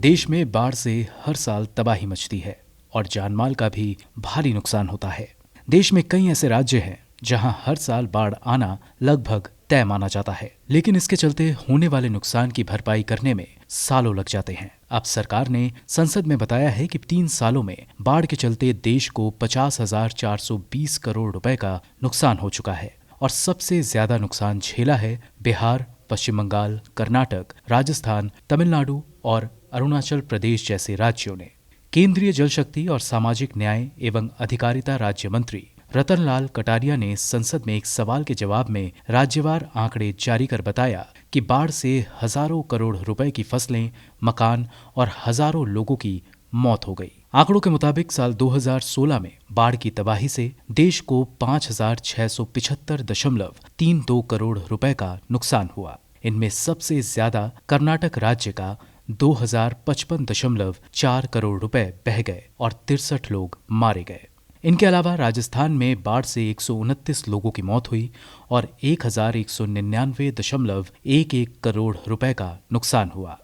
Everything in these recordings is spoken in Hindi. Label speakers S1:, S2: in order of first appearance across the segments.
S1: देश में बाढ़ से हर साल तबाही मचती है और जानमाल का भी भारी नुकसान होता है। देश में कई ऐसे राज्य हैं जहां हर साल बाढ़ आना लगभग तय माना जाता है, लेकिन इसके चलते होने वाले नुकसान की भरपाई करने में सालों लग जाते हैं। अब सरकार ने संसद में बताया है कि 3 सालों में बाढ़ के चलते देश को 50,420 करोड़ रुपए का नुकसान हो चुका है और सबसे ज्यादा नुकसान झेला है बिहार, पश्चिम बंगाल, कर्नाटक, राजस्थान, तमिलनाडु और अरुणाचल प्रदेश जैसे राज्यों ने। केंद्रीय जल शक्ति और सामाजिक न्याय एवं अधिकारिता राज्य मंत्री रतनलाल कटारिया ने संसद में एक सवाल के जवाब में राज्यवार आंकड़े जारी कर बताया कि बाढ़ से हजारों करोड़ रुपए की फसलें, मकान और हजारों लोगों की मौत हो गई। आंकड़ों के मुताबिक साल 2016 में बाढ़ की तबाही से देश को 5,675.32 करोड़ रुपए का नुकसान हुआ। इनमें सबसे ज्यादा कर्नाटक राज्य का 2,055.4 करोड़ रुपए बह गए और 63 लोग मारे गए। इनके अलावा राजस्थान में बाढ़ से 129 लोगों की मौत हुई और 1,199.11 करोड़ रुपए का नुकसान हुआ।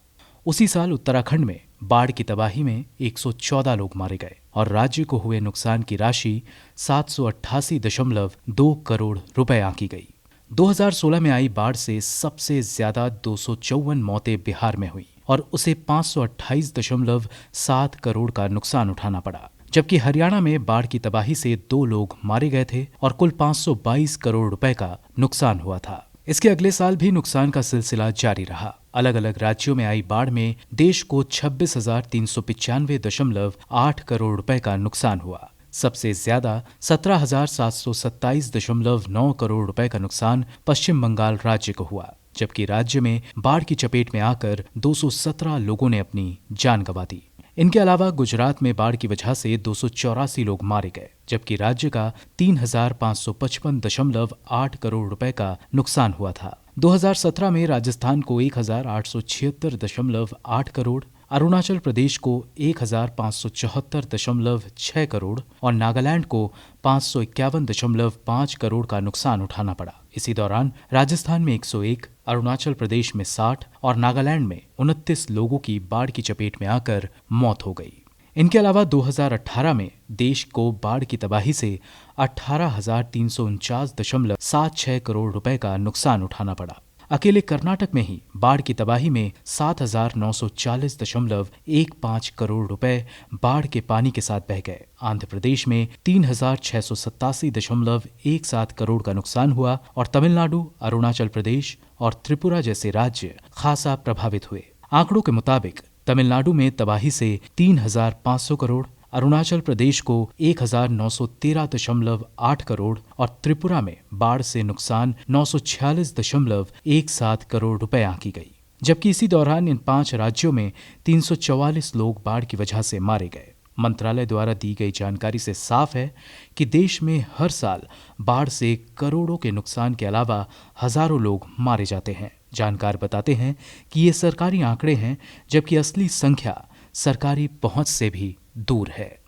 S1: उसी साल उत्तराखंड में बाढ़ की तबाही में 114 लोग मारे गए और राज्य को हुए नुकसान की राशि 788.2 करोड़ रुपए आंकी गई। 2016 में आई बाढ़ से सबसे ज्यादा 254 मौतें बिहार में हुई और उसे 528.7 करोड़ का नुकसान उठाना पड़ा, जबकि हरियाणा में बाढ़ की तबाही से 2 लोग मारे गए थे और कुल 522 करोड़ रुपए का नुकसान हुआ था। इसके अगले साल भी नुकसान का सिलसिला जारी रहा। अलग अलग राज्यों में आई बाढ़ में देश को 26,395.8 करोड़ रुपए का नुकसान हुआ। सबसे ज्यादा 17,727.9 करोड़ रुपए का नुकसान पश्चिम बंगाल राज्य को हुआ, जबकि राज्य में बाढ़ की चपेट में आकर 217 लोगों ने अपनी जान गंवा दी। इनके अलावा गुजरात में बाढ़ की वजह से 284 लोग मारे गए, जबकि राज्य का 3,555.8 करोड़ रुपए का नुकसान हुआ था। 2017 में राजस्थान को 1,876.8 करोड़, अरुणाचल प्रदेश को 1,574.6 करोड़ और नागालैंड को 551.5 करोड़ का नुकसान उठाना पड़ा। इसी दौरान राजस्थान में 101, अरुणाचल प्रदेश में 60 और नागालैंड में 29 लोगों की बाढ़ की चपेट में आकर मौत हो गई। इनके अलावा 2018 में देश को बाढ़ की तबाही से 18,349.76 करोड़ रुपए का नुकसान उठाना पड़ा। अकेले कर्नाटक में ही बाढ़ की तबाही में 7,940.15 करोड़ रुपए बाढ़ के पानी के साथ बह गए। आंध्र प्रदेश में 3,687.17 करोड़ का नुकसान हुआ और तमिलनाडु, अरुणाचल प्रदेश और त्रिपुरा जैसे राज्य खासा प्रभावित हुए। आंकड़ों के मुताबिक तमिलनाडु में तबाही से 3,500 करोड़, अरुणाचल प्रदेश को 1,913.8 करोड़ और त्रिपुरा में बाढ़ से नुकसान 946.17 करोड़ रुपए आंकी गई, जबकि इसी दौरान इन 5 राज्यों में 344 लोग बाढ़ की वजह से मारे गए। मंत्रालय द्वारा दी गई जानकारी से साफ है कि देश में हर साल बाढ़ से करोड़ों के नुकसान के अलावा हजारों लोग मारे जाते हैं। जानकार बताते हैं कि ये सरकारी आंकड़े हैं, जबकि असली संख्या सरकारी पहुंच से भी दूर है।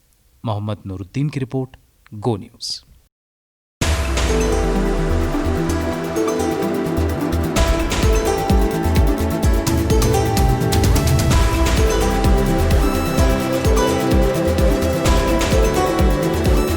S1: मोहम्मद नूरुद्दीन की रिपोर्ट, गो न्यूज।